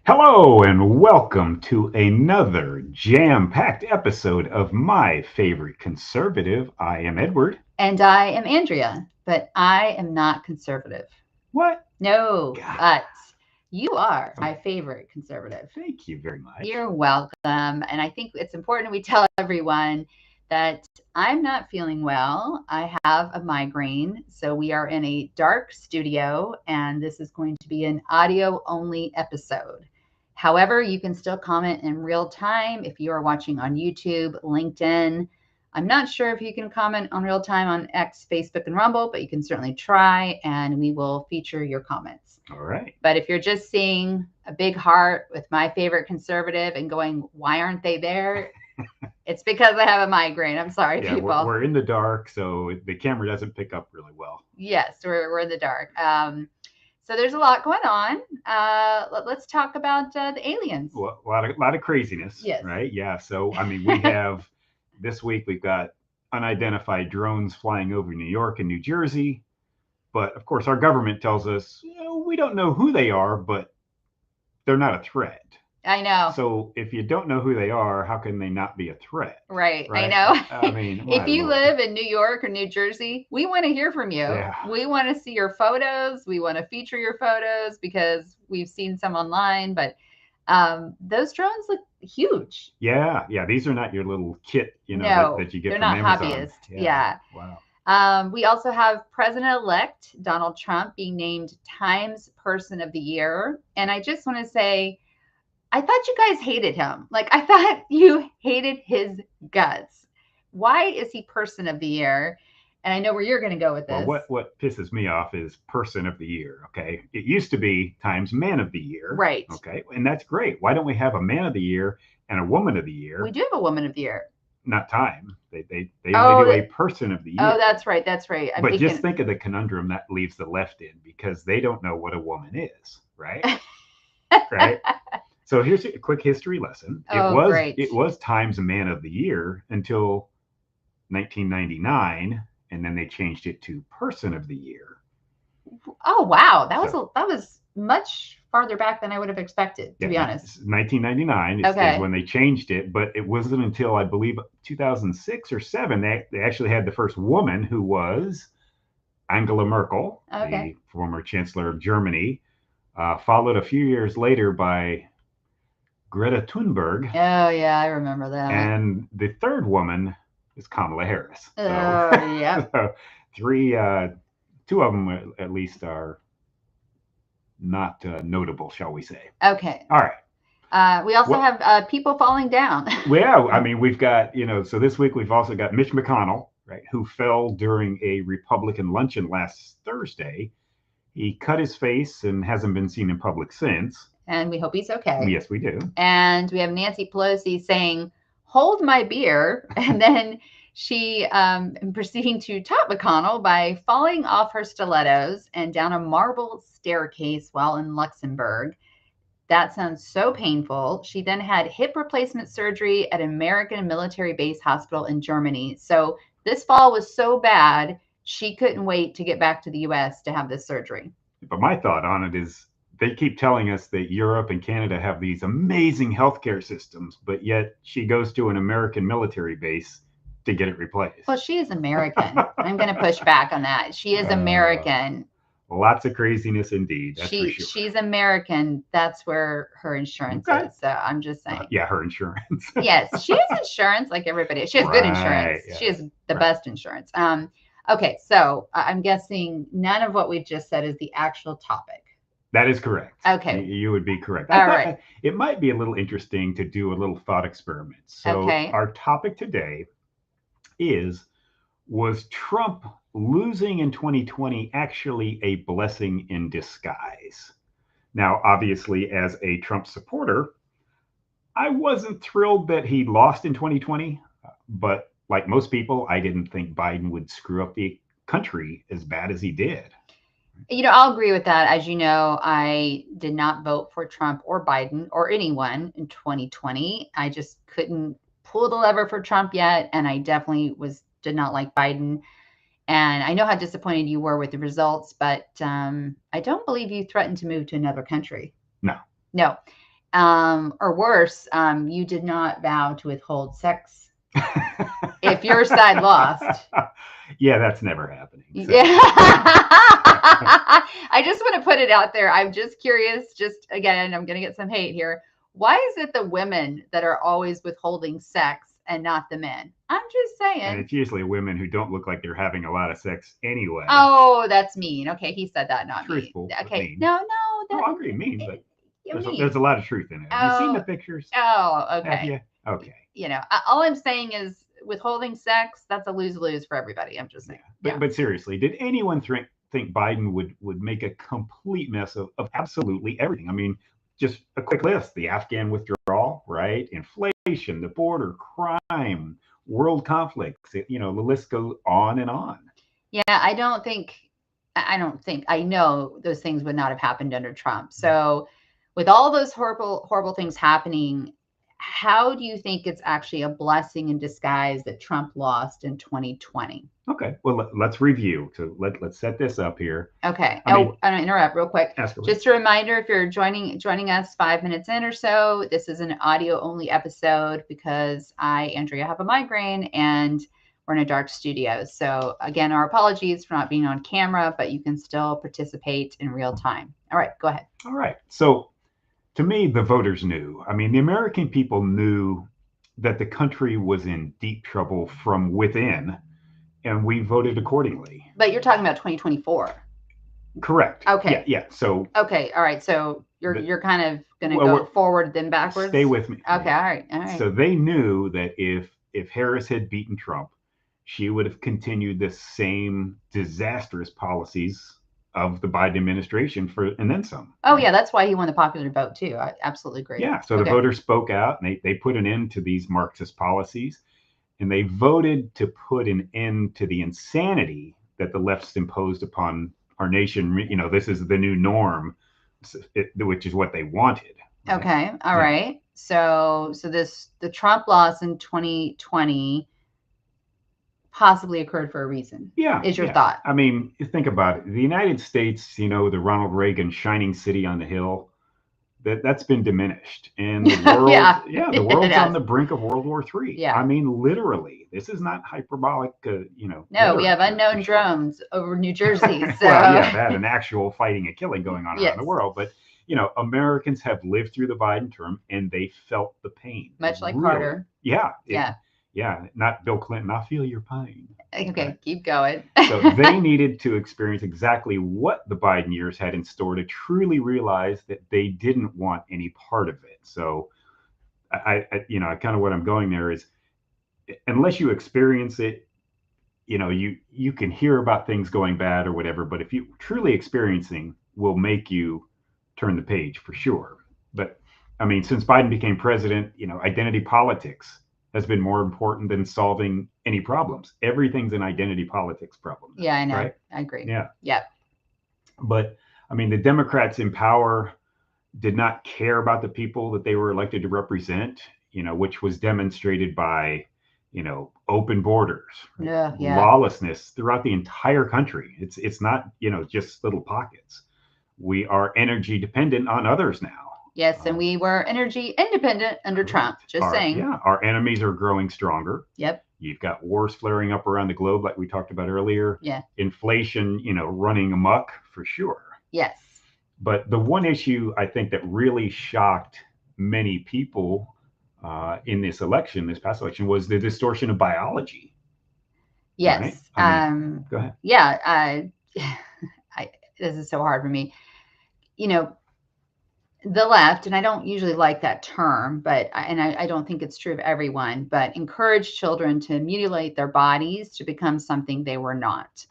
Hello and welcome to another jam-packed episode of My Favorite Conservative. I am Edward. And I am Andrea, but I am not conservative. What? No, God, but you are my favorite conservative. thank you very much. You're welcome. And I think it's important we tell everyone that I'm not feeling well. I have a migraine. So we are in a dark studio, and this is going to be an audio only episode. However, you can still comment in real time if you are watching on YouTube, LinkedIn. I'm not sure if you can comment on real time on X, Facebook, and Rumble, but you can certainly try and we will feature your comments. All right. But if you're just seeing a big heart with my favorite conservative and going, why aren't they there? It's because I have a migraine. I'm sorry, Yeah, people. we're in the dark, so the camera doesn't pick up really well. Yes, we're in the dark. So there's a lot going on. Let's talk about the aliens. Well, a lot of craziness, Yes. right? Yeah. So we have this week we've got unidentified drones flying over New York and New Jersey, but of course our government tells us we don't know who they are, but they're not a threat. I know. So if you don't know who they are, how can they not be a threat? Right. I Right? know. I mean, If my you Lord. live in New York or New Jersey, we want to hear from you. Yeah. We want to see your photos. We want to feature your photos because we've seen some online, but those drones look huge. Yeah, these are not your little kit, No, that you get they're from not Amazon. hobbyists. Yeah. Wow. We also have President-elect Donald Trump being named Times Person of the Year. And I just want to say, I thought you guys hated him. Like, I thought you hated his guts. Why is he Person of the Year? And I know where you're going to go with Well, this. what pisses me off is Person of the Year. Okay, it used to be Times Man of the Year. Right. Okay, and that's great. Why don't we have a Man of the Year and a Woman of the Year? We do have a Woman of the Year. Not Time. They Oh, only do a Person of the Year. Oh, that's right. That's right. But just think of the conundrum that leaves the left in because they don't know what a woman is, right? Right. So here's a quick history lesson. Oh, great. It was Times Man of the Year until 1999, and then they changed it to Person of the Year. Oh, wow. That was much farther back than I would have expected, to be honest. 1999 is when they changed it, but it wasn't until I believe 2006 or 7 they actually had the first woman, who was Angela Merkel, the former Chancellor of Germany, followed a few years later by Greta Thunberg. Oh, yeah, I remember that. And the third woman is Kamala Harris. Oh, yeah. So two of them at least are not notable, shall we say. Okay. All right. We also have people falling down. Well, I mean, we've got, so this week we've also got Mitch McConnell, right, who fell during a Republican luncheon last Thursday. He cut his face and hasn't been seen in public since. And we hope he's okay. Yes, we do. And we have Nancy Pelosi saying, hold my beer. And then she proceeding to top McConnell by falling off her stilettos and down a marble staircase while in Luxembourg. That sounds so painful. She then had hip replacement surgery at American Military Base Hospital in Germany. So this fall was so bad, she couldn't wait to get back to the U.S. to have this surgery. But my thought on it is they keep telling us that Europe and Canada have these amazing healthcare systems, but yet she goes to an American military base to get it replaced. Well, she is American. I'm going to push back on that. She is American. Lots of craziness indeed. That's for sure. She's American. That's where her insurance is. So I'm just saying. Yeah, her insurance. Yes, she has insurance like everybody. She has good insurance. Yeah. She has the best insurance. Okay, so I'm guessing none of what we've just said is the actual topic. That is correct. Okay. You would be correct. All right. It might be a little interesting to do a little thought experiment. So our topic today is, was Trump losing in 2020 actually a blessing in disguise? Now, obviously, as a Trump supporter, I wasn't thrilled that he lost in 2020, but like most people, I didn't think Biden would screw up the country as bad as he did. I'll agree with that. As you know, I did not vote for Trump or Biden or anyone in 2020. I just couldn't pull the lever for Trump yet. And I definitely did not like Biden. And I know how disappointed you were with the results, but I don't believe you threatened to move to another country. No. No. Or worse, you did not vow to withhold sex if your side lost. Yeah, that's never happening. So. Yeah. I just want to put it out there. I'm just curious, just again, I'm going to get some hate here. Why is it the women that are always withholding sex and not the men? I'm just saying. And it's usually women who don't look like they're having a lot of sex anyway. Oh, that's mean. Okay, he said that, not truthful. Me. Okay, mean. No, I agree, mean, but there's a lot of truth in it. Have you seen the pictures? Oh, okay. Have you? Okay. All I'm saying is withholding sex, that's a lose-lose for everybody. I'm just saying. Yeah. But seriously, did anyone think Biden would make a complete mess of absolutely everything? I mean, just a quick list: the Afghan withdrawal, right? Inflation, the border, crime, world conflicts. The list goes on and on. Yeah, I know those things would not have happened under Trump. So with all those horrible things happening, how do you think it's actually a blessing in disguise that Trump lost in 2020? Okay, well, let's review. So let's set this up here. Okay. I'm going to interrupt real quick. Just a reminder, if you're joining us 5 minutes in or so, this is an audio only episode because Andrea, have a migraine and we're in a dark studio. So again, our apologies for not being on camera, but you can still participate in real time. All right, go ahead. All right. So to me, the voters knew. I mean, the American people knew that the country was in deep trouble from within, and we voted accordingly. But you're talking about 2024. Correct. Okay. Yeah. So. Okay. All right. So you're kind of going to go forward then backwards. Stay with me. Okay. All right. So they knew that if Harris had beaten Trump, she would have continued the same disastrous policies of the Biden administration and then some. Oh yeah, that's why he won the popular vote too. I absolutely agree. Yeah. So the voters spoke out and they put an end to these Marxist policies. And they voted to put an end to the insanity that the lefts imposed upon our nation. This is the new norm, which is what they wanted. Right? Okay. All right. So the Trump loss in 2020 possibly occurred for a reason. Yeah. Is your thought? I mean, think about it. The United States, the Ronald Reagan shining city on the hill, that's been diminished, and the world, the world's on the brink of World War III. Yeah, I mean, literally, this is not hyperbolic. No, we have unknown drones over New Jersey. So. Well, that and actual fighting and killing going on around the world. But Americans have lived through the Biden term, and they felt the pain. Much like Carter. Yeah, not Bill Clinton. I feel your pain. Okay, keep going. So they needed to experience exactly what the Biden years had in store to truly realize that they didn't want any part of it. So I kind of what I'm going there is, unless you experience it, you can hear about things going bad or whatever, but if you truly experiencing will make you turn the page for sure. But I mean, since Biden became president, identity politics has been more important than solving any problems. Everything's an identity politics problem. Yeah, I know. Right? I agree. Yeah. But I mean, the Democrats in power did not care about the people that they were elected to represent, which was demonstrated by, open borders, lawlessness throughout the entire country. It's not, just little pockets. We are energy dependent on others now. Yes, and we were energy independent under Trump. Just saying. Yeah, our enemies are growing stronger. Yep. You've got wars flaring up around the globe, like we talked about earlier. Yeah. Inflation, running amok for sure. Yes. But the one issue I think that really shocked many people in this past election, was the distortion of biology. Yes. Right? Go ahead. Yeah. This is so hard for me. The left, and I don't usually like that term, but I don't think it's true of everyone, but encourage children to mutilate their bodies to become something they were not.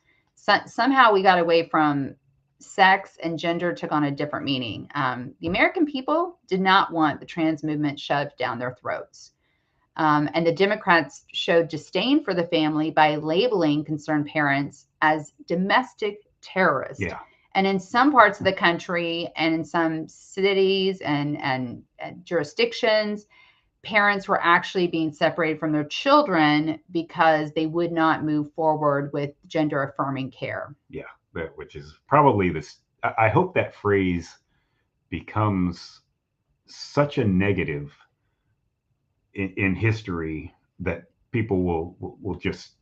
Somehow we got away from sex, and gender took on a different meaning. The American people did not want the trans movement shoved down their throats. And the Democrats showed disdain for the family by labeling concerned parents as domestic terrorists. Yeah. And in some parts of the country and in some cities and jurisdictions, parents were actually being separated from their children because they would not move forward with gender affirming care. Yeah, which is probably I hope that phrase becomes such a negative in history that people will just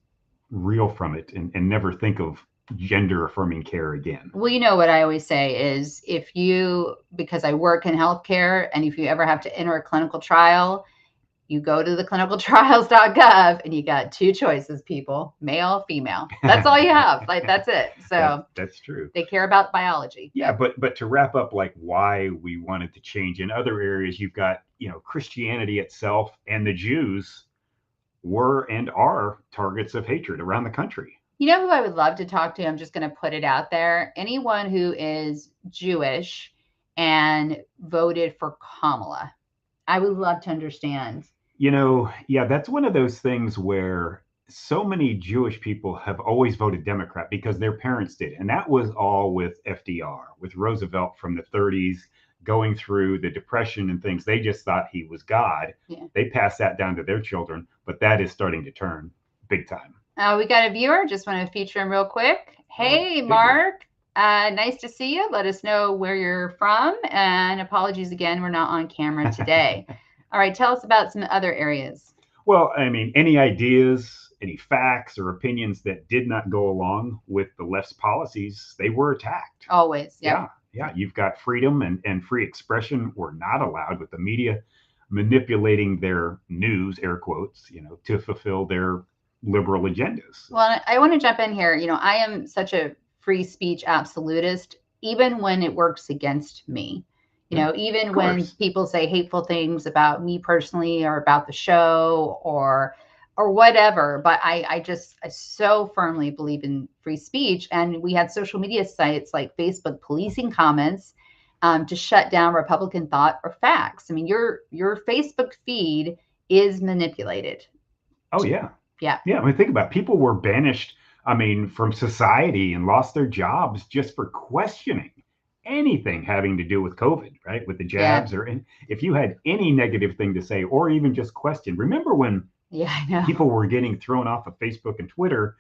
reel from it and never think of gender affirming care again. Well, you know what I always say is because I work in healthcare, and if you ever have to enter a clinical trial, you go to the clinicaltrials.gov and you got two choices, people, male, female. That's all you have. Like, that's it. So that's true. They care about biology. Yeah, but to wrap up, like, why we wanted to change in other areas, you've got, Christianity itself and the Jews were and are targets of hatred around the country. You know who I would love to talk to? I'm just going to put it out there. Anyone who is Jewish and voted for Kamala, I would love to understand. Yeah, that's one of those things where so many Jewish people have always voted Democrat because their parents did. And that was all with FDR, with Roosevelt from the 30s, going through the Depression and things. They just thought he was God. Yeah. They passed that down to their children, but that is starting to turn big time. We got a viewer. Just want to feature him real quick. Hey, Mark. Nice to see you. Let us know where you're from. And apologies again, we're not on camera today. All right, tell us about some other areas. Well, I mean, any ideas, any facts or opinions that did not go along with the left's policies, they were attacked. Always, yeah. Yeah, you've got freedom and free expression were not allowed, with the media manipulating their news, air quotes, to fulfill their liberal agendas. Well, I want to jump in here. I am such a free speech absolutist, even when it works against me. Even when people say hateful things about me personally or about the show or whatever. But I so firmly believe in free speech. And we had social media sites like Facebook policing comments to shut down Republican thought or facts. I mean, your Facebook feed is manipulated. Oh, yeah. Yeah. I mean, think about it. People were banished, from society and lost their jobs just for questioning anything having to do with COVID, right? With the jabs, or if you had any negative thing to say, or even just question. Remember when people were getting thrown off of Facebook and Twitter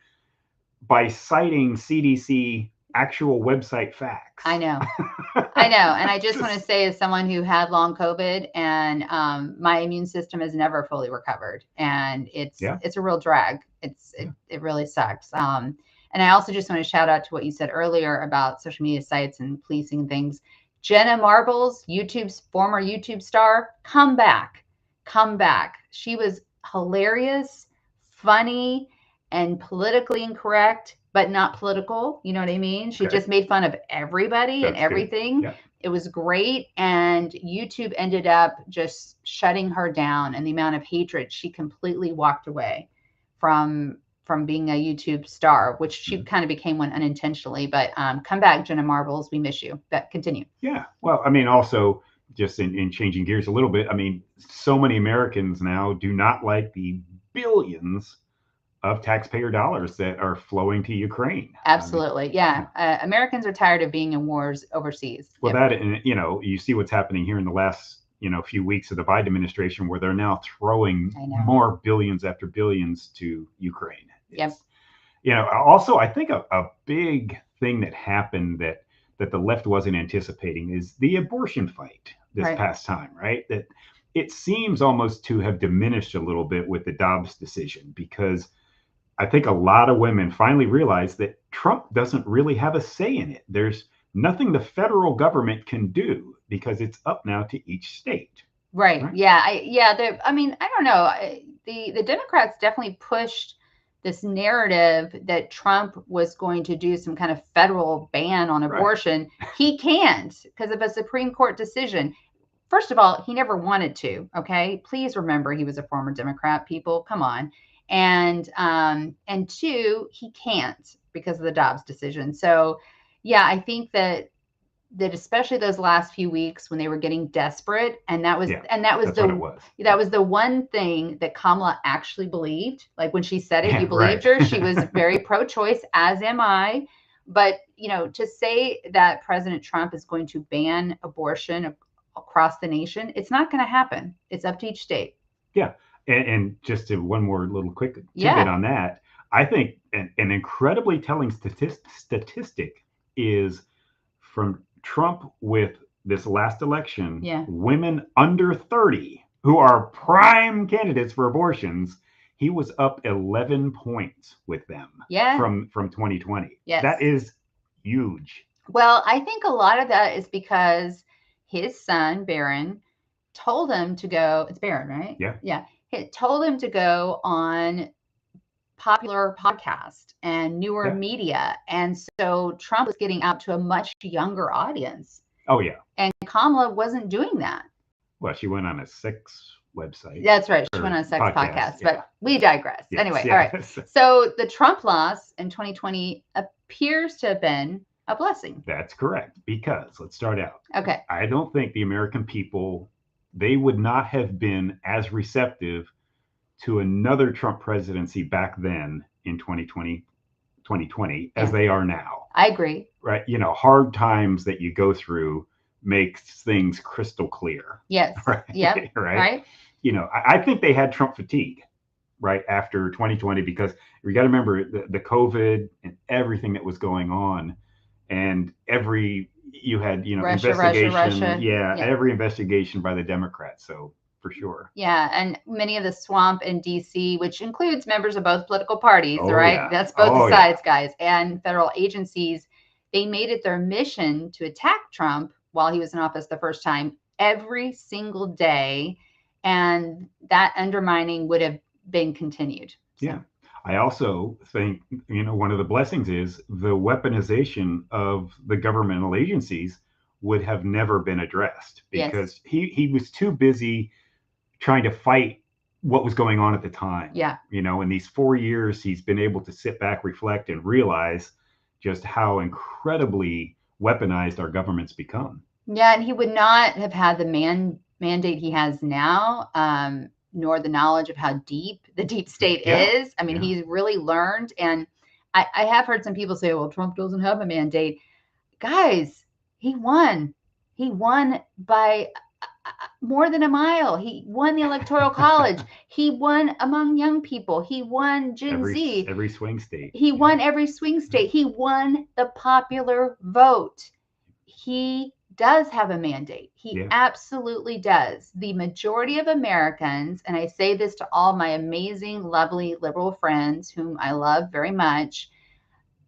by citing CDC actual website facts? I know. And I just want to say, as someone who had long COVID, and my immune system has never fully recovered, and it's a real drag. It really sucks. And I also just want to shout out to what you said earlier about social media sites and policing things. Jenna Marbles, YouTube's former YouTube star, come back. She was hilarious, funny, and politically incorrect, but not political. You know what I mean? She just made fun of everybody and everything. Yeah. It was great. And YouTube ended up just shutting her down, and the amount of hatred, she completely walked away from being a YouTube star, which she kind of became one unintentionally. But come back, Jenna Marbles. We miss you. But continue. Yeah. Well, I mean, also just in changing gears a little bit, I mean, so many Americans now do not like the billions of taxpayer dollars that are flowing to Ukraine. Absolutely. Americans are tired of being in wars overseas. Well, that, and you see what's happening here in the last few weeks of the Biden administration, where they're now throwing more billions after billions to Ukraine. Also, I think a big thing that happened that the left wasn't anticipating is the abortion fight this past time, right? That it seems almost to have diminished a little bit with the Dobbs decision, because I think a lot of women finally realized that Trump doesn't really have a say in it. There's nothing the federal government can do, because it's up now to each state. Right. Yeah. I mean, I don't know. The Democrats definitely pushed this narrative that Trump was going to do some kind of federal ban on abortion. He can't, because of a Supreme Court decision. First of all, he never wanted to. Okay. Please remember, he was a former Democrat, people. Come on. And two, he can't, because of the Dobbs decision. So I think that especially those last few weeks when they were getting desperate, and that was the one thing that Kamala actually believed. Like, when she said it, you believed her. She was very pro-choice, as am I. But to say that President Trump is going to ban abortion across the nation, it's not going to happen. It's up to each state. Yeah. And just to one more little quick tidbit on that, I think an incredibly telling statistic is from Trump with this last election, women under 30 who are prime candidates for abortions, he was up 11 points with them from 2020. Yes. That is huge. Well, I think a lot of that is because his son, Barron, told him to go. It's Barron, right? Yeah. Yeah. He told him to go on popular podcast and newer media. And so Trump was getting out to a much younger audience. Oh, yeah. And Kamala wasn't doing that. Well, she went on a sex website. That's right. She went on a sex podcast. But we digress. Yes, anyway, all right. So the Trump loss in 2020 appears to have been a blessing. That's correct. Because let's start out. Okay. I don't think the American people, they would not have been as receptive to another Trump presidency back then in 2020 as they are now. I agree. Right. You know, hard times that you go through makes things crystal clear. Yes. Right. Yep. Right. You know, I think they had Trump fatigue right after 2020 because you got to remember the COVID and everything that was going on, and you had investigation. Russia. Yeah, every investigation by the Democrats. So for sure. Yeah, and many of the swamp in DC, which includes members of both political parties, right? Yeah. That's both sides, guys, and federal agencies. They made it their mission to attack Trump while he was in office the first time every single day. And that undermining would have been continued. So. Yeah. I also think, one of the blessings is the weaponization of the governmental agencies would have never been addressed because he was too busy trying to fight what was going on at the time. Yeah. In these 4 years, he's been able to sit back, reflect, and realize just how incredibly weaponized our government's become. Yeah. And he would not have had the mandate he has now, nor the knowledge of how deep the deep state is. I mean, he's really learned. And I have heard some people say, well, Trump doesn't have a mandate. Guys, he won. He won by more than a mile. He won the Electoral College. He won among young people. He won Gen Z. Every swing state. He won every swing state. He won the popular vote. He does have a mandate. He absolutely does. The majority of Americans, and I say this to all my amazing, lovely liberal friends whom I love very much,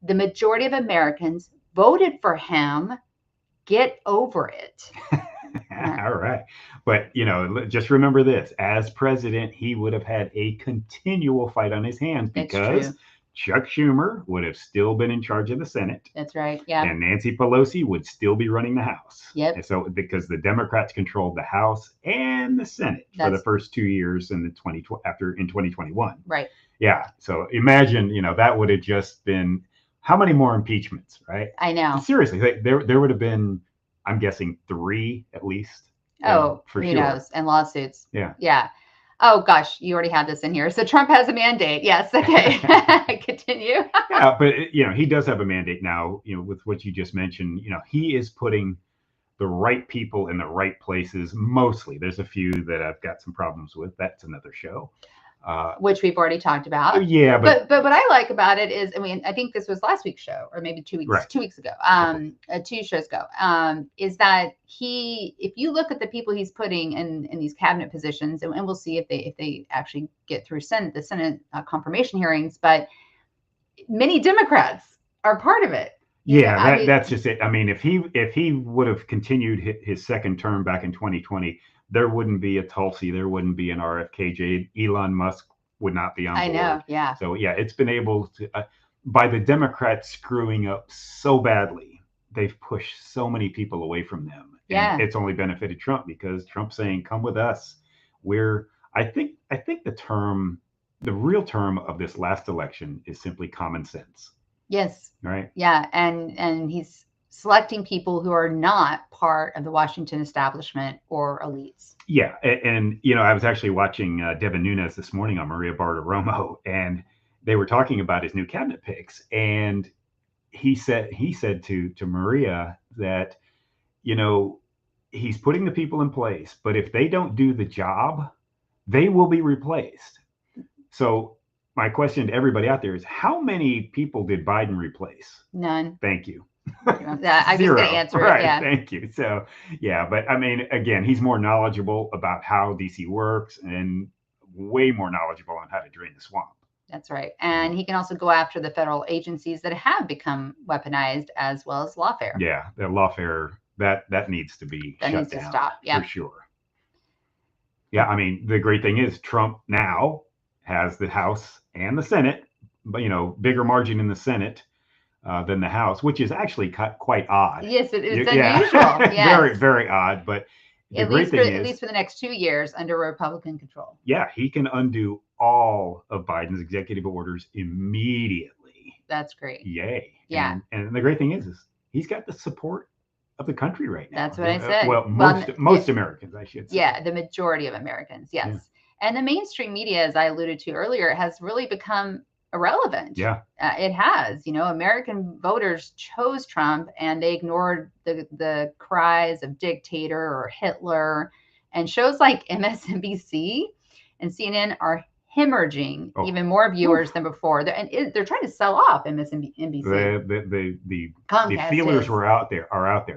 the majority of Americans voted for him. Get over it. All right. But, just remember this. As president, he would have had a continual fight on his hands because Chuck Schumer would have still been in charge of the Senate. That's right. Yeah. And Nancy Pelosi would still be running the House. Yep. And so because the Democrats controlled the House and the Senate for the first 2 years in 2021. Right. Yeah. So imagine, that would have just been how many more impeachments, right? I know. Seriously, there would have been, I'm guessing 3 at least. Oh, for who knows? And lawsuits. Yeah. Yeah. Oh gosh, you already had this in here. So Trump has a mandate. Yes. Okay. Continue. Yeah, but he does have a mandate now. With what you just mentioned, he is putting the right people in the right places. Mostly, there's a few that I've got some problems with. That's another show. Which we've already talked about. Yeah, but what I like about it is, I think this was last week's show, or maybe 2 weeks ago, 2 shows ago, is that if you look at the people he's putting in these cabinet positions, and we'll see if they actually get through the Senate confirmation hearings, but many Democrats are part of it. Yeah, that's just it. I mean, if he would have continued his second term back in 2020. There wouldn't be a Tulsi. There wouldn't be an RFK. Elon Musk would not be on board. I know, yeah. So, it's been able to, by the Democrats screwing up so badly, they've pushed so many people away from them. And it's only benefited Trump because Trump's saying, come with us. I think the real term of this last election is simply common sense. Yes. Right? Yeah, and he's selecting people who are not part of the Washington establishment or elites. Yeah. And I was actually watching Devin Nunes this morning on Maria Bartiromo, and they were talking about his new cabinet picks. And he said to Maria that, he's putting the people in place, but if they don't do the job, they will be replaced. So my question to everybody out there is, how many people did Biden replace? None. Thank you. I'm just going to answer it. Right. Yeah. Thank you. So, yeah, but I mean, again, he's more knowledgeable about how DC works and way more knowledgeable on how to drain the swamp. That's right. And he can also go after the federal agencies that have become weaponized, as well as lawfare. Yeah, the lawfare, that needs to be shut down. To stop. Yeah. For sure. Yeah, I mean, the great thing is Trump now has the House and the Senate, but, bigger margin in the Senate than the House, which is actually quite odd. Yes, it's unusual. Yes. Very, very odd. But the great thing is, at least for the next 2 years under Republican control. Yeah, he can undo all of Biden's executive orders immediately. That's great. Yay. Yeah. And the great thing is he's got the support of the country right now. That's what I said. Well, most Americans, I should say. Yeah, the majority of Americans, yes. Yeah. And the mainstream media, as I alluded to earlier, has really become irrelevant. Yeah. It has. American voters chose Trump and they ignored the cries of dictator or Hitler. And shows like MSNBC and CNN are hemorrhaging even more viewers than before. They're trying to sell off MSNBC. The feelers are out there.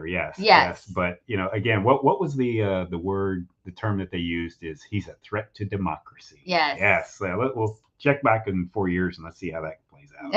Yes. But again, what was the term that they used is he's a threat to democracy. Yes. We'll check back in 4 years and let's see how that plays out.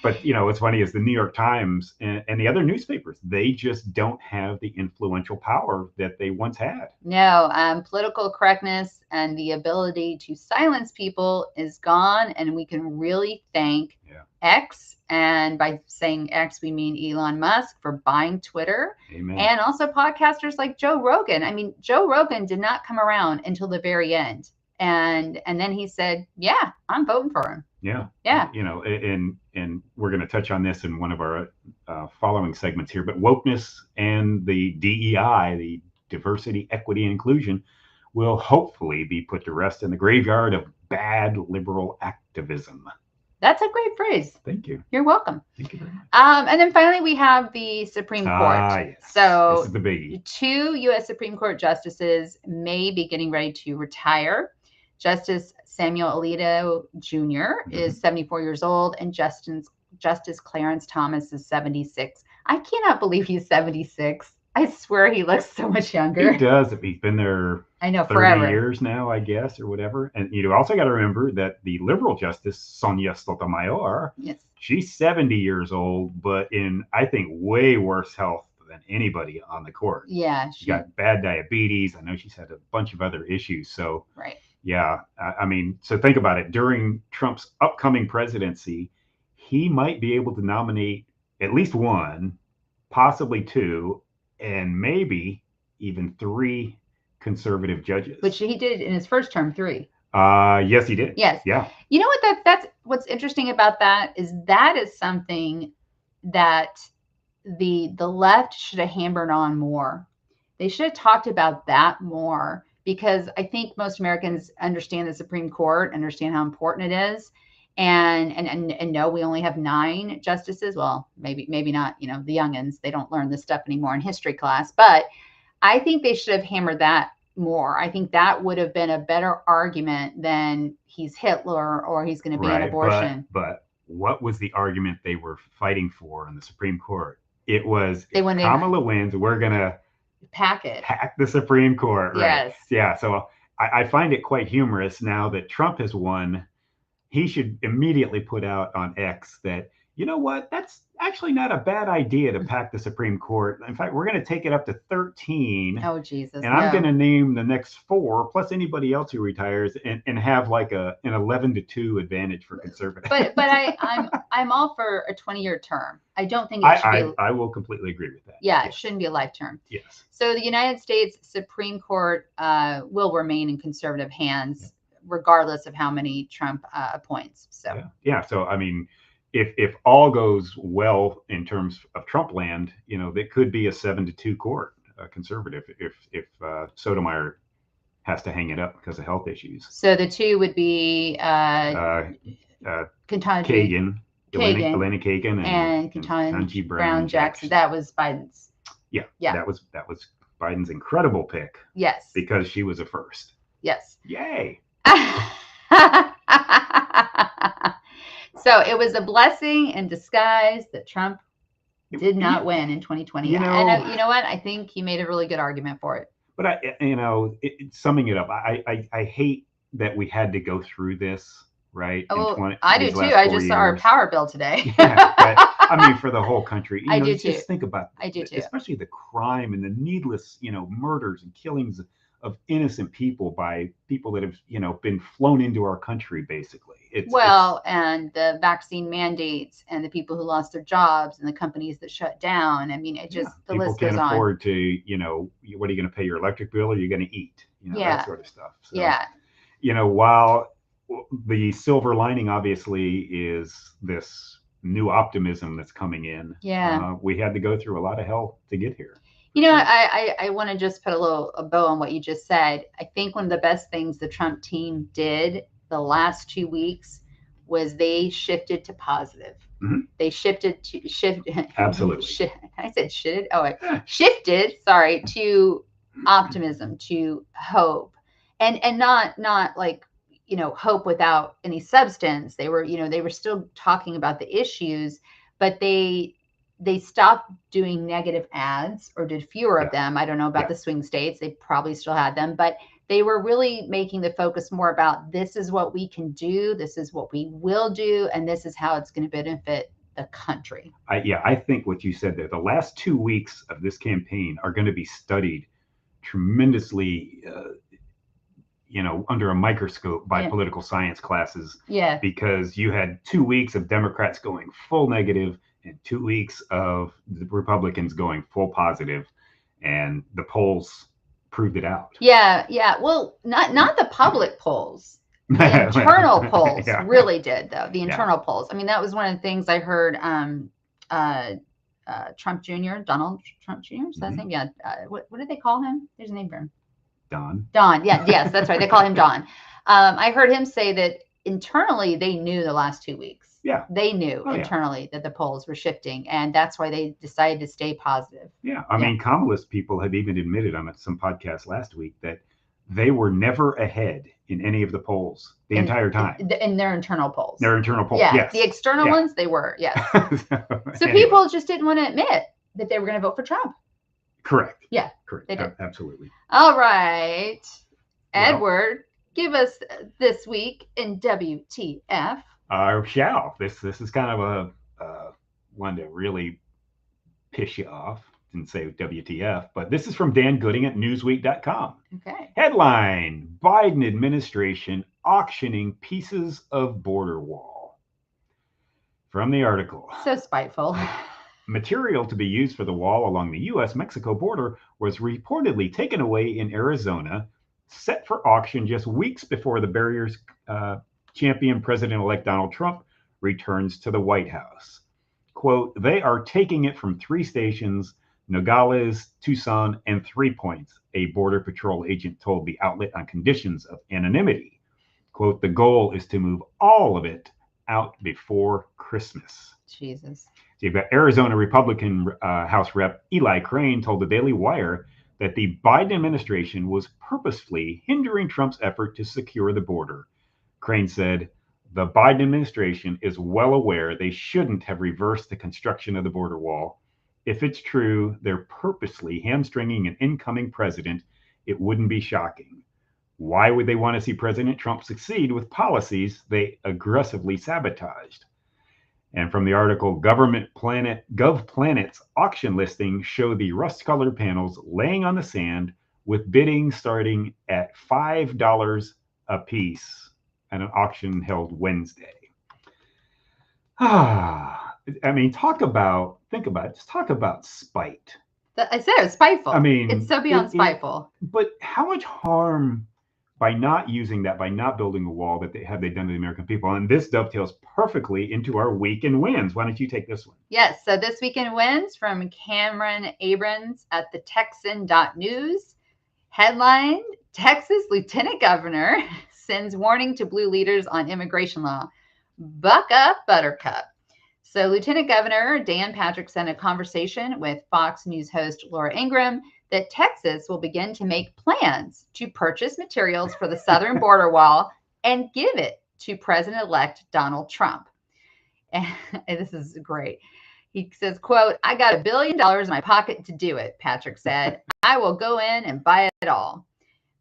But what's funny is the New York Times and the other newspapers, they just don't have the influential power that they once had. No, political correctness and the ability to silence people is gone, and we can really thank X, and by saying X we mean Elon Musk, for buying Twitter. Amen. And also podcasters like Joe Rogan. I mean, Joe Rogan did not come around until the very end. And then he said, yeah, I'm voting for him. Yeah. And we're going to touch on this in one of our following segments here, but wokeness and the DEI, the diversity, equity, and inclusion, will hopefully be put to rest in the graveyard of bad liberal activism. That's a great phrase. Thank you. You're welcome. Thank you very much. And then finally, we have the Supreme Court. Yes. So this is the biggie. 2 U.S. Supreme Court justices may be getting ready to retire. Justice Samuel Alito Jr. is 74 years old, and Justice Clarence Thomas is 76. I cannot believe he's 76. I swear he looks so much younger. He does. He's been there 30 forever. Years now, I guess, or whatever. And you also got to remember that the liberal justice, Sonia Sotomayor, she's 70 years old, but in, I think, way worse health than anybody on the court. Yeah. She's got bad diabetes. I know she's had a bunch of other issues. So, right. Yeah, I mean, so think about it. During Trump's upcoming presidency, he might be able to nominate at least 1, possibly 2, and maybe even 3 conservative judges. Which he did in his first term, 3. Yes, he did. Yes. Yeah. You know what? That's what's interesting about that is something that the left should have hammered on more. They should have talked about that more. Because I think most Americans understand the Supreme Court, understand how important it is, and no, we only have 9 justices. Well, maybe not. The youngins, they don't learn this stuff anymore in history class. But I think they should have hammered that more. I think that would have been a better argument than he's Hitler or he's going to be an abortion. But what was the argument they were fighting for in the Supreme Court? It was Kamala wins, we're going to pack the Supreme Court. Right? Yes. Yeah. So I find it quite humorous now that Trump has won. He should immediately put out on X that, you know what, that's actually not a bad idea to pack the Supreme Court. In fact, we're going to take it up to 13. Oh, Jesus. And I'm going to name the next 4 plus anybody else who retires and have like an 11-2 advantage for conservatives. But I'm all for a 20-year term. I don't think it should be. I will completely agree with that. Yeah, yes. It shouldn't be a life term. Yes. So the United States Supreme Court will remain in conservative hands, regardless of how many Trump appoints. So yeah. So I mean, if all goes well in terms of Trump land, that could be a 7-2 court, conservative, if Sotomayor has to hang it up because of health issues. So the 2 would be Kagan, Elena Kagan, and Ketanji Brown Jackson. That was Biden's. Yeah. That was Biden's incredible pick. Yes. Because she was a first. Yes. Yay. So it was a blessing in disguise that Trump did not win in 2020. And you know what? I think he made a really good argument for it. But summing it up, I hate that we had to go through this, right? Oh, I do too. I just saw our power bill today. Yeah, but, I mean, for the whole country. I do too. Just think about I do too. Especially the crime and the needless, murders and killings of innocent people by people that have, been flown into our country, basically. And the vaccine mandates and the people who lost their jobs and the companies that shut down. I mean, it just, the list goes on. People can't afford to, what are you going to pay your electric bill, or you're going to eat, that sort of stuff. So, while the silver lining obviously is this new optimism that's coming in. We had to go through a lot of hell to get here. I want to just put a bow on what you just said. I think one of the best things the Trump team did the last 2 weeks was they shifted to positive. Mm-hmm. They shifted. Absolutely. I said shifted. Shifted. Sorry, to optimism, to hope, and not like, hope without any substance. They were still talking about the issues, but they stopped doing negative ads, or did fewer of them. I don't know about the swing states. They probably still had them, but they were really making the focus more about, this is what we can do, this is what we will do, and this is how it's going to benefit the country. I think what you said there, the last 2 weeks of this campaign are going to be studied tremendously, under a microscope by political science classes. Because you had 2 weeks of Democrats going full negative and 2 weeks of the Republicans going full positive, and the polls proved it out. Well, not the public polls. The internal polls really did, though. The internal polls. I mean, that was one of the things I heard. Trump Jr., Donald Trump Jr. Is that his name? Yeah. What did they call him? There's a name for him. Don. Yeah. Yes, that's right. They call him Don. I heard him say that internally they knew the last 2 weeks. They knew internally that the polls were shifting, and that's why they decided to stay positive. I mean, Kamala's people have even admitted on some podcast last week that they were never ahead in any of the polls the entire time. In their internal polls. Yes. The external ones, they were, yes. So anyway. People just didn't want to admit that they were going to vote for Trump. Correct. Yeah. Correct. They did. Absolutely. All right. Edward, give us this week in WTF. Shall. This is kind of a one to really piss you off. Didn't say WTF, but this is from Dan Gooding at Newsweek.com. Okay. Headline: Biden administration auctioning pieces of border wall. From the article. So spiteful. Material to be used for the wall along the U.S.-Mexico border was reportedly taken away in Arizona, set for auction just weeks before the barrier's champion President-elect Donald Trump returns to the White House. Quote, they are taking it from 3 stations, Nogales, Tucson, and 3 Points, a Border Patrol agent told the outlet on conditions of anonymity. Quote, the goal is to move all of it out before Christmas. Jesus. So you've got Arizona Republican House Rep Eli Crane told the Daily Wire that the Biden administration was purposefully hindering Trump's effort to secure the border. Crane said, the Biden administration is well aware they shouldn't have reversed the construction of the border wall. If it's true, they're purposely hamstringing an incoming president. It wouldn't be shocking. Why would they want to see President Trump succeed with policies they aggressively sabotaged? And from the article, GovPlanet's auction listings show the rust-colored panels laying on the sand with bidding starting at $5 a piece at an auction held Wednesday. I mean, talk about spite. I said it was spiteful. I mean, it's so beyond spiteful. But how much harm by not using that, by not building a wall that they done to the American people? And this dovetails perfectly into our weekend wins. Why don't you take this one? Yes. So this weekend wins from Cameron Abrams at the Texan.news. Headline: Texas Lieutenant Governor sends warning to blue leaders on immigration law. Buck up, Buttercup. So Lieutenant Governor Dan Patrick sent a conversation with Fox News host Laura Ingraham that Texas will begin to make plans to purchase materials for the southern border wall and give it to President-elect Donald Trump. And this is great. He says, quote, "I got $1 billion in my pocket to do it," Patrick said. "I will go in and buy it all."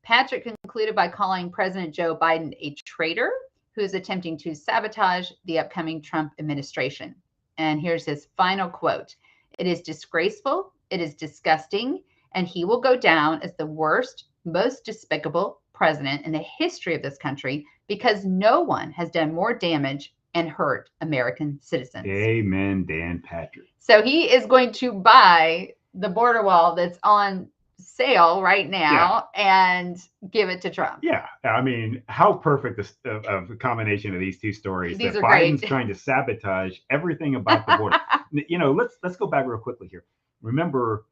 Patrick concluded by calling President Joe Biden a traitor who is attempting to sabotage the upcoming Trump administration. And here's his final quote: "It is disgraceful, it is disgusting, and he will go down as the worst, most despicable president in the history of this country because no one has done more damage and hurt American citizens." Amen, Dan Patrick. So he is going to buy the border wall that's on sale right now and give it to Trump. Yeah, I mean, how perfect of a combination of these two stories. These that are Biden's great. Trying to sabotage everything about the border. Let's go back real quickly here. Remember,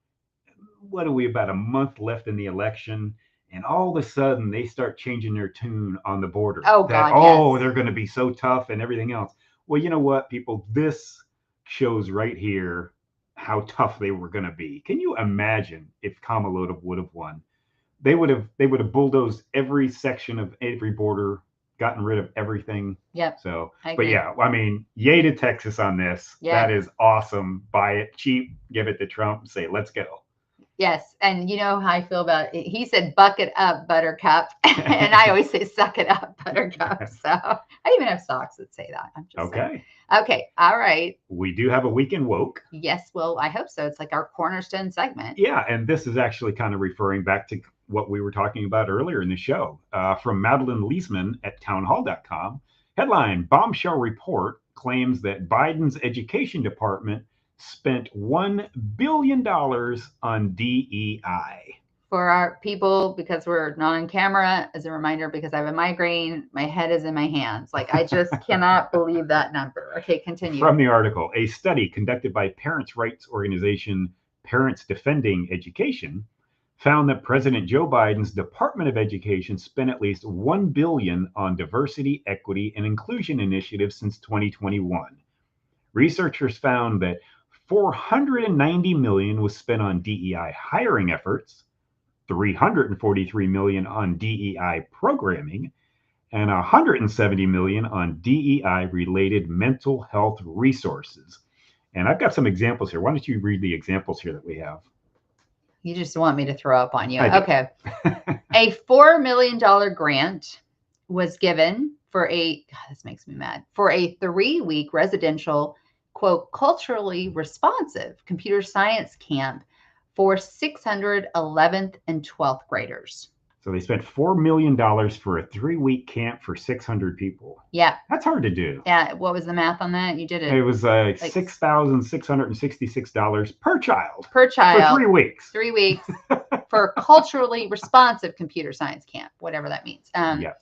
what are we, about a month left in the election, and all of a sudden they start changing their tune on the border. Yes. They're going to be so tough and everything else. Well, you know what, people, this shows right here how tough they were going to be. Can you imagine if Kamala would have won? They would have bulldozed every section of every border, gotten rid of everything. Yep. So, but yeah, I mean, yay to Texas on this. Yep. That is awesome. Buy it cheap, give it to Trump, and say, let's go. Yes. And you know how I feel about it. He said, "Bucket up, Buttercup." And I always say, "Suck it up, Buttercup." So I even have socks that say that. I'm just saying. Okay. All right. We do have a Weekend Woke. Yes. Well, I hope so. It's like our cornerstone segment. Yeah. And this is actually kind of referring back to what we were talking about earlier in the show. From Madeline Leesman at townhall.com. Headline: Bombshell report claims that Biden's education department spent $1 billion on DEI. For our people, because we're not on camera, as a reminder, because I have a migraine, my head is in my hands. Like, I just cannot believe that number. Okay, continue. From the article: a study conducted by parents' rights organization Parents Defending Education found that President Joe Biden's Department of Education spent at least $1 billion on diversity, equity, and inclusion initiatives since 2021. Researchers found that $490 million was spent on DEI hiring efforts, $343 million on DEI programming, and $170 million on DEI-related mental health resources. And I've got some examples here. Why don't you read the examples here that we have? You just want me to throw up on you. Okay. A $4 million grant was given for this makes me mad, for a 3-week residential, quote, culturally responsive computer science camp for 600 11th and 12th graders. So they spent $4 million for a 3-week camp for 600 people. Yeah. That's hard to do. Yeah. What was the math on that? You did it. It was like $6,666 per child. Per child. For 3 weeks. 3 weeks for culturally responsive computer science camp, whatever that means. Yeah.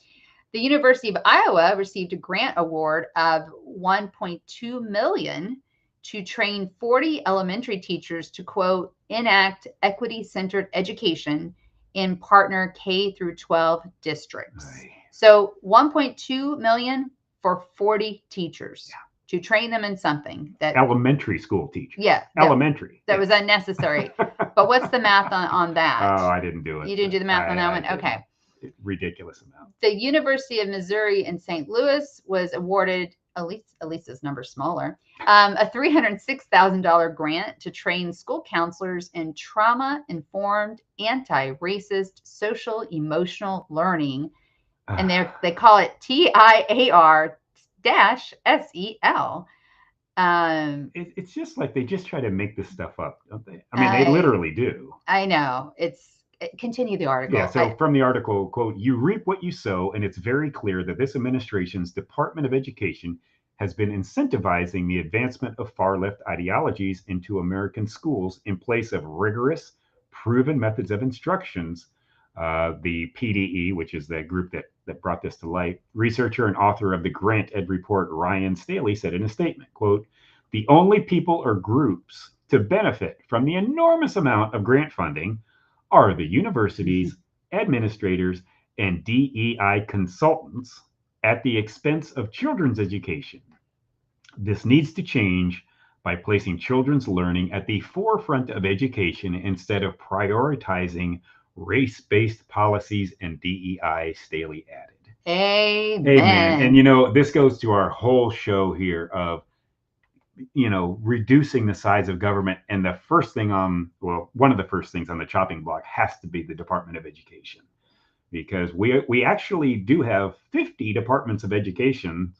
The University of Iowa received a grant award of $1.2 million to train 40 elementary teachers to, quote, enact equity-centered education in partner K through 12 districts. Right. So $1.2 million for 40 teachers to train them in something that elementary school teachers. Yeah. Elementary. That was unnecessary. But what's the math on that? Oh, I didn't do it. You didn't do the math on that one? Okay. Ridiculous amount. The University of Missouri in St. Louis was awarded, at least this number's smaller, a $306,000 grant to train school counselors in trauma-informed, anti-racist, social emotional learning, and they call it TIAR-SEL. It's just like they just try to make this stuff up, don't they? I mean, they literally do. I know. Continue the article. Yeah, so from the article, quote, "You reap what you sow, and it's very clear that this administration's Department of Education has been incentivizing the advancement of far-left ideologies into American schools in place of rigorous, proven methods of instructions." The PDE, which is the group that brought this to light, researcher and author of the Grant Ed report, Ryan Staley, said in a statement, quote, "The only people or groups to benefit from the enormous amount of grant funding are the universities, administrators, and DEI consultants at the expense of children's education. This needs to change by placing children's learning at the forefront of education instead of prioritizing race-based policies and DEI," Staley added. Amen. Amen. And you know, this goes to our whole show here of reducing the size of government. And the first thing one of the first things on the chopping block has to be the Department of Education, because we actually do have 50 departments of education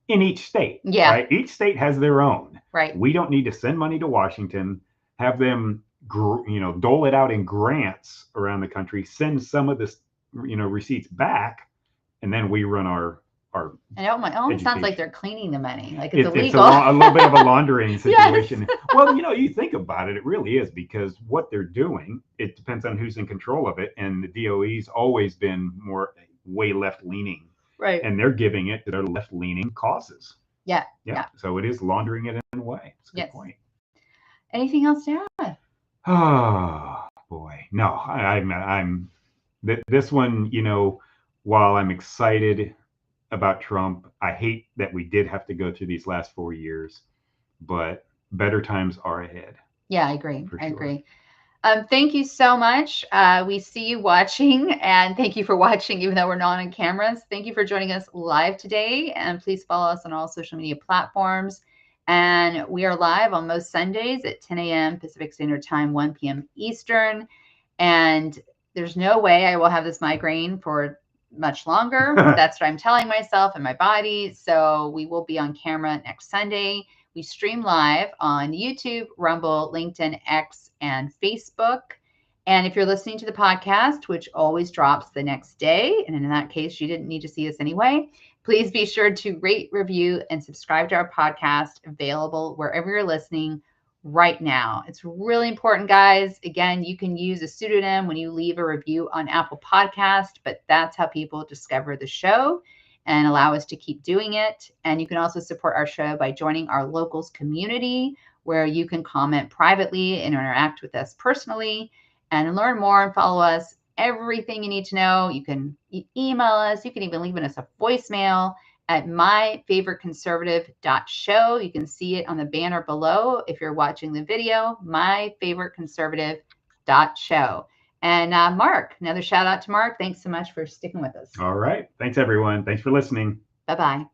in each state. Yeah. Right? Each state has their own. Right. We don't need to send money to Washington, have them, dole it out in grants around the country, send some of this, receipts back, and then we run our and it almost sounds like they're cleaning the money, like it's illegal. It's a little bit of a laundering situation. Yes. Well, you think about it, it really is, because what they're doing, it depends on who's in control of it, and the DOE's always been way left leaning, right? And they're giving it to their left leaning causes. Yeah. So it is laundering it in a way. That's a good point. Anything else to add? Oh boy, no. I'm this one. While I'm excited about Trump, I hate that we did have to go through these last 4 years, but better times are ahead. Yeah, I agree. I agree. Thank you so much. We see you watching, and thank you for watching, even though we're not on cameras. Thank you for joining us live today, and please follow us on all social media platforms. And we are live on most Sundays at 10 a.m. Pacific Standard Time, 1 p.m. Eastern. And there's no way I will have this migraine for much longer. That's what I'm telling myself and my body. So we will be on camera next Sunday. We stream live on YouTube, Rumble, LinkedIn, X, and Facebook. And if you're listening to the podcast, which always drops the next day, and in that case, you didn't need to see us anyway, please be sure to rate, review, and subscribe to our podcast, available wherever you're listening right now. It's really important, guys. Again, you can use a pseudonym when you leave a review on Apple Podcast, but that's how people discover the show and allow us to keep doing it. And you can also support our show by joining our locals community, where you can comment privately and interact with us personally and learn more and follow us. Everything you need to know. You can email us. You can even leave us a voicemail at myfavoriteconservative.show. You can see it on the banner below if you're watching the video, myfavoriteconservative.show. And Mark, another shout out to Mark. Thanks so much for sticking with us. All right. Thanks, everyone. Thanks for listening. Bye-bye.